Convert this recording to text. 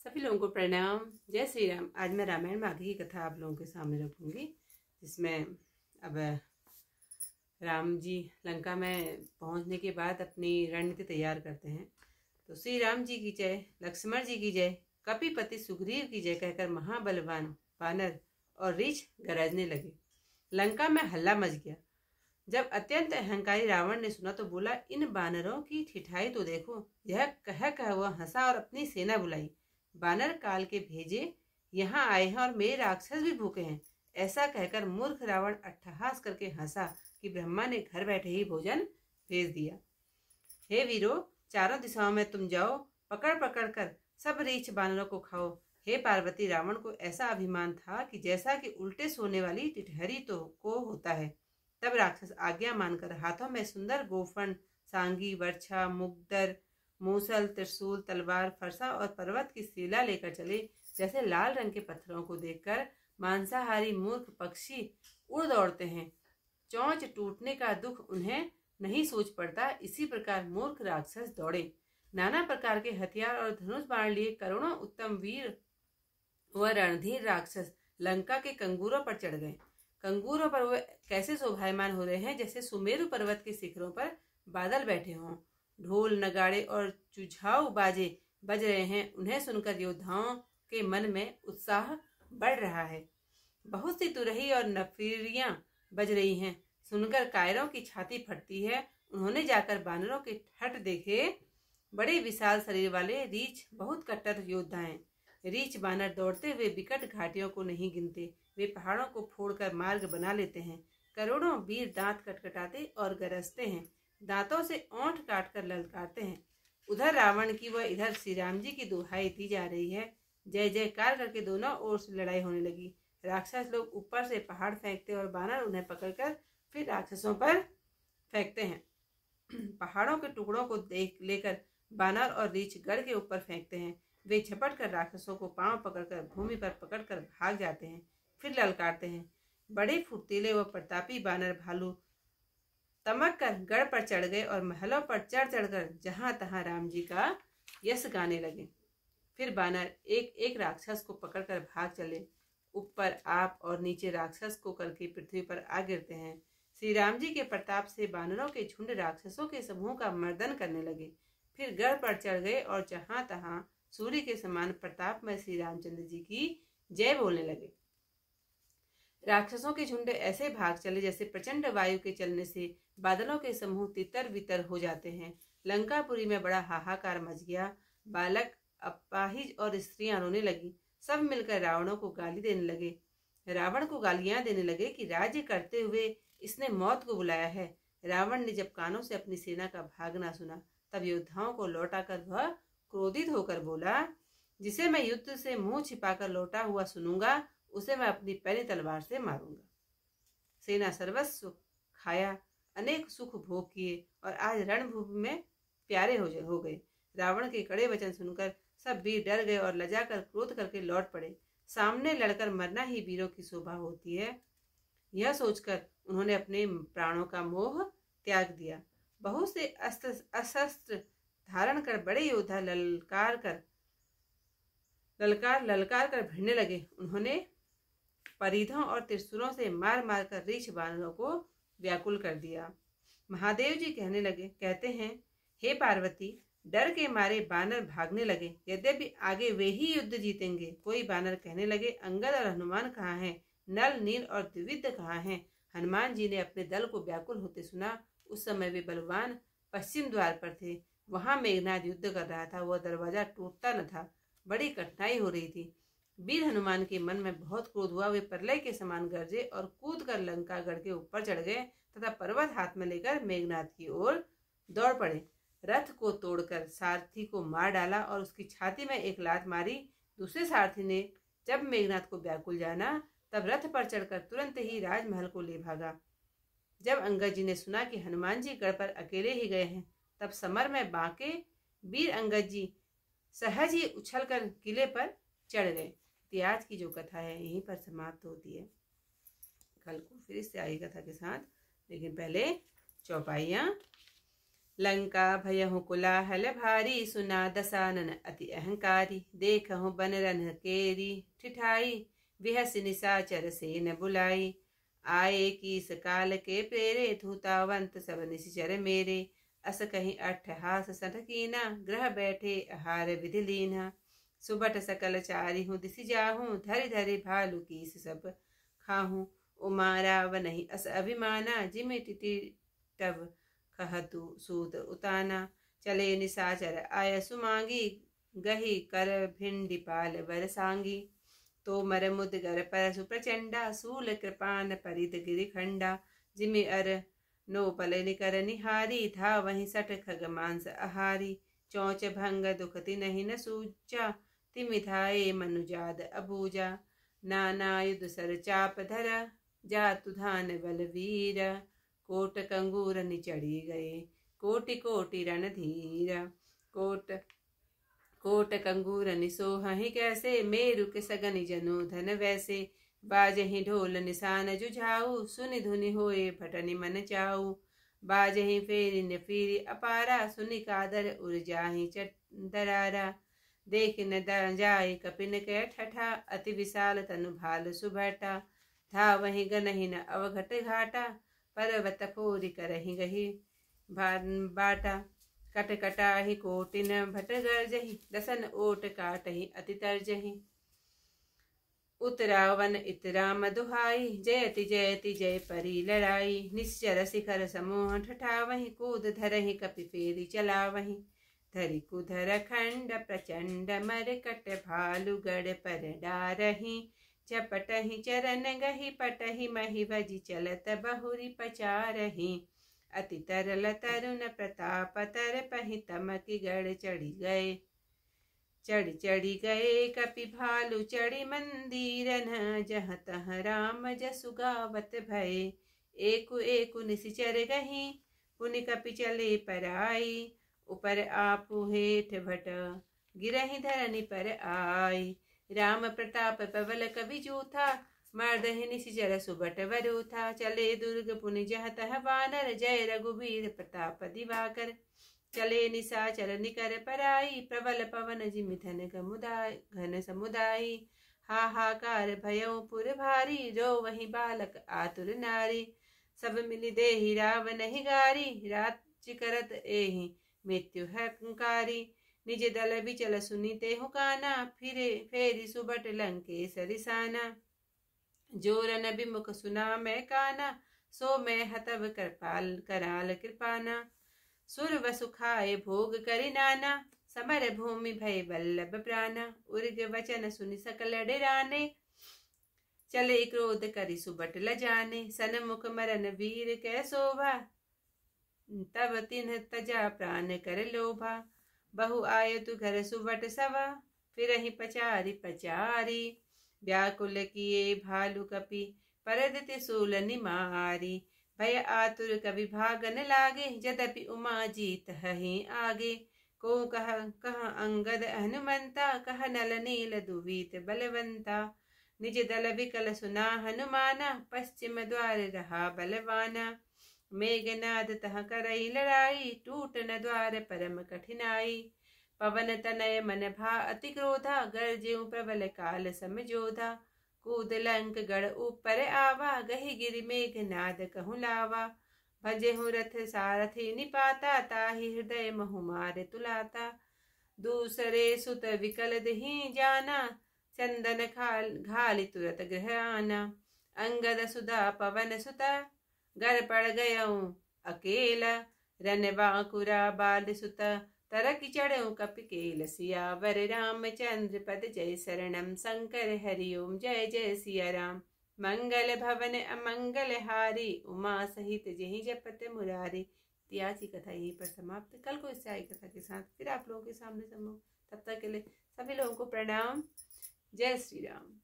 सभी लोगों को प्रणाम। जय श्री राम। आज मैं रामायण में आगे की कथा आप लोगों के सामने रखूंगी, जिसमें अब राम जी लंका में पहुंचने के बाद अपनी रणनीति तैयार करते हैं। तो श्री राम जी की जय, लक्ष्मण जी की जय, कपिपति सुग्रीव की जय कहकर महाबलवान वानर और रीछ गरजने लगे। लंका में हल्ला मच गया। जब अत्यंत अहंकारी रावण ने सुना तो बोला, इन बानरों की ठिठाई तो देखो। यह कह वह हंसा और अपनी सेना बुलाई। बानर काल के भेजे यहाँ आए हैं और मेरे राक्षस भी भूखे हैं। ऐसा कहकर मूर्ख रावण अट्टहास करके हंसा कि ब्रह्मा ने घर बैठे ही भोजन भेज दिया। हे वीरो, चारों दिशाओं में तुम जाओ, पकड़ पकड़ कर सब रीछ बानरों को खाओ। हे पार्वती, रावण को ऐसा अभिमान था कि जैसा कि उल्टे सोने वाली टिटहरी तो को होता है। तब राक्षस आज्ञा मानकर हाथों में सुंदर गोफन, सांगी, वर्छा, मुगदर, मूसल, त्रिशूल, तलवार, फरसा और पर्वत की शिला लेकर चले। जैसे लाल रंग के पत्थरों को देखकर मांसाहारी मूर्ख पक्षी उड़ दौड़ते हैं, चोंच टूटने का दुख उन्हें नहीं सोच पड़ता, इसी प्रकार मूर्ख राक्षस दौड़े। नाना प्रकार के हथियार और धनुष बाण लिए करोड़ों उत्तम वीर व रणधीर राक्षस लंका के कंगूरों पर चढ़ गए। कंगूरों पर वे कैसे शोभायमान हो रहे हैं, जैसे सुमेरु पर्वत के शिखरों पर बादल बैठे हों। ढोल, नगाड़े और चुझाऊ बाजे बज रहे हैं। उन्हें सुनकर योद्धाओं के मन में उत्साह बढ़ रहा है। बहुत सी तुरही और नफीरियां बज रही हैं। सुनकर कायरों की छाती फटती है। उन्होंने जाकर बानरों के ठट देखे। बड़े विशाल शरीर वाले रीछ बहुत कट्टर योद्धा हैं। रीछ बानर दौड़ते हुए विकट घाटियों को नहीं गिनते। वे पहाड़ों को फोड़कर मार्ग बना लेते हैं। करोड़ों वीर दांत कटकटाते और गरजते हैं, दांतों से ओंठ काटकर ललकारते हैं। उधर रावण की व इधर श्री राम जी की दुहाई दी जा रही है। जय जयकार करके दोनों ओर से लड़ाई होने लगी। राक्षस लोग ऊपर से पहाड़ फेंकते और बानर उन्हें पकड़कर फिर राक्षसों पर फेंकते हैं। पहाड़ों के टुकड़ों को लेकर बानर और रीछ गढ़ के ऊपर फेंकते हैं। वे झपट कर राक्षसों को पांव पकड़कर भूमि पर पकड़कर भाग जाते हैं, फिर ललकारते हैं। बड़े फुर्तीले व प्रतापी बानर भालू तमक कर गढ़ पर चढ़ गए और महलों पर चढ़ चढ़कर जहां तहां राम जी का यश गाने लगे। फिर बानर एक एक राक्षस को पकड़कर भाग चले। ऊपर आप और नीचे राक्षस को करके पृथ्वी पर आ गिरते हैं। श्री राम जी के प्रताप से बानरों के झुंड राक्षसों के समूह का मर्दन करने लगे। फिर गढ़ पर चढ़ गए और जहां तहां सूर्य के समान प्रताप में श्री रामचंद्र जी की जय बोलने लगे। राक्षसों के झुंड ऐसे भाग चले जैसे प्रचंड वायु के चलने से बादलों के समूह तितर बितर हो जाते हैं। लंकापुरी में बड़ा हाहाकार मच गया। बालक, अपाहिज और स्त्रियां रोने लगी। सब मिलकर रावण को गालियां देने लगे कि राज्य करते हुए इसने मौत को बुलाया है। रावण ने जब कानों से अपनी सेना का भागना सुना, तब योद्धाओं को लौटाकर वह क्रोधित होकर बोला, जिसे मैं युद्ध से मुंह छिपाकर लौटा हुआ सुनूंगा, उसे मैं अपनी पैनी तलवार से मारूंगा। सेना सर्वस्व खाया, अनेक सुख भोग किए और आज रणभूमि में प्यारे हो गए। रावण के कड़े वचन सुनकर सब वीर डर गए और लजाकर क्रोध करके लौट पड़े। सामने लड़कर मरना ही वीरों की शोभा होती है। यह सोचकर उन्होंने अपने प्राणों का मोह त्याग दिया। बहुत से अस्त्र धारण कर बड़े योद्धा ललकार कर भिड़ने लगे। उन्होंने परिधों और त्रिशूलों से मार मार कर रीछ बानरों को व्याकुल कर दिया। महादेव जी कहते हैं, हे पार्वती, डर के मारे बानर भागने लगे। यद्यपि आगे वे ही युद्ध जीतेंगे। कोई बानर कहने लगे, अंगद और हनुमान कहाँ हैं? नल, नील और द्विविद कहाँ हैं? हनुमान जी ने अपने दल को व्याकुल होते सुना। उस समय वे बलवान पश्चिम द्वार पर थे। वहां मेघनाद युद्ध कर रहा था। वह दरवाजा टूटता न था। बड़ी कठिनाई हो रही थी। वीर हनुमान के मन में बहुत क्रोध हुआ। वे प्रलय के समान गरजे और कूद कर लंका गढ़ के ऊपर चढ़ गए तथा पर्वत हाथ में लेकर मेघनाद की ओर दौड़ पड़े। रथ को तोड़कर सारथी को मार डाला और उसकी छाती में एक लात मारी। दूसरे सारथी ने जब मेघनाद को व्याकुल जाना, तब रथ पर चढ़कर तुरंत ही राजमहल को ले भागा। जब अंगद जी ने सुना कि हनुमान जी गढ़ पर अकेले ही गए हैं, तब समर में बांके वीर अंगद जी सहज ही उछलकर किले पर चढ़ गए। आज की जो कथा है यहीं पर समाप्त होती है। कल को फिर से आई कथा के साथ, लेकिन पहले चौपाइयाँ लंका भयहु कोलाहल भारी, सुना दसानन अति अहंकारी। देखहु बन रन केरी ठिठाई, विहस निशाचर सेन बुलाई। आए कीस काल के प्रेरे, धूतावंत सब निशिचर मेरे। अस कहीं अट्ठहास सटकीना, ग्रह बैठे आहार विधि लीना। सुबट सकल चारी हूँ दिसि जाहूँ, धरि धरि भालु कीस सब खाहूँ। उमा रावण ही अस अभिमाना, जिमि टिटि तब कहतु सूत उताना। चले निशाचर आय सुमांगी, गही कर भिंडी पाल बरसांगी। तो मर मुदगर परसु प्रचंडा, सूल कृपान परित गिरिखंडा। जिमि अर नो पल निकर निहारी, था वहीं सट खग मांस आहारी। चौच भंग दुख तिनहि न सूचा, तिमि धाये मनुजाद अबूजा। नाना युध सर चाप धरा, जातु धान बलवीर। कोट कंगूर निचढ़ी गए, कोटि कोटि रणधीर। कोट कंगूर निसोहहि कैसे, मेरु के सगनि जनु धन वैसे। बाजहि ढोल निशान जुझाऊ, सुनि धुनि होए भटनि मन चाऊ। बाजहि फेरि न फिरि अपारा, सुनि कादर उर जाहि दरारा। देख न जाय कपिन कै ठठा, अति विशाल तनु भाल सुभटा। था वही गनहि न अवघट घाटा, पर्वत फोरि करहि गही बाटा। कट कटाहि कोटिन भट गर्जहि, दसन ओट काटहि अति तर्जहि। उतरावन इतराम दुहाई, जयति जयति जय परी लड़ाई। निश्चर शिखर समूह ठठावहि, कूद धरहि कपि फेरि चलावहि। धरि कुधर खंड प्रचंड, मरकट भालु गढ़ पर डारहि। झपटहि चरण गहि पटहि, महि भजि चलत बहुरि पचारहि। अति तरल तरुण प्रताप तरपहि, तमकि गढ़ चढ़ि गए। चढ़ी गए कपि भालु चढ़ि मंदिर न, जहाँ तहाँ राम जसु गावत भये। एकु एकु निशिचर गही, पुनि कपि चले पराई। ऊपर आपु हेठ भट, गिरहि धरनि पर आई। राम प्रताप पवल कवि जूथा, मर्दहि निशिचर सुबट वरूथा। चले दुर्ग पुनि जहाँ तहाँ वानर, जय रघुबीर प्रताप दिवाकर। चले निशाचर निकर पराई, प्रबल पवन जिमि घन समुदायी। हाहाकार भयउ पुर भारी, रो वही बालक आतुर नारी। सब मिलि देहि रावणहि गारी, राज्य करत एहि मृत्यु हंकारी। निज दल बिचल सुनि तेहु काना, फेरि सुबट लंकेश रिसाना। जोरन बिमुख सुना मैं काना, सो मैं हतव कराल कृपाना। सुर वसु खाए भोग करि नाना, समर भूमि भय वल्लभ प्राणा। उर्ग वचन सुनि सकल डेराने, चले क्रोध करि सुबट लजाने। सनमुख मरन वीर कै शोभा, तब तिन्ह तजा प्राण कर लोभा। बहु आयतु घर सुबट सवा, फिरहि पचारि पचारी। व्याकुल किए भालु कपि, परद त्रिशूल निमारी। भय आतुर कवि भागन लागे, यद्यपि उमा जीत हहि आगे। को कह अंगद हनुमंता, कह नल नील दुवीत बलवंता। निज दल विकल सुना हनुमाना, पश्चिम द्वार रहा बलवाना। मेघनाद तह करई लड़ाई, टूट न द्वार परम कठिनाई। पवन तनय मन भा अति क्रोधा, गर्ज्यों प्रबल काल समझोधा। कूद लंक गढ़ ऊपर आवा, गही गिरि मेघनाद कहु लावा। भजेहु रथ सारथि निपाता, ताहि हृदय महु मार तुलाता। दूसरे सुत विकल दही जाना, चंदन घालि तुरत गृह आना। अंगद सुधा पवन सुता, घर पड़ गयऊँ अकेला। रन बांकुरा बाल सुता, तरकि चढ़ऊँ कपिकेल। सियावर रामचंद्र पद जय शरणम, शंकर हरिओम जय जय सिया राम। मंगल भवन अमंगल हारी, उमा सहित जहि जपत मुरारी। आज की कथा यहीं पर समाप्त। कल को इससे आई कथा के साथ फिर आप लोगों के सामने समूह। तब तक के लिए सभी लोगों को प्रणाम। जय श्री राम।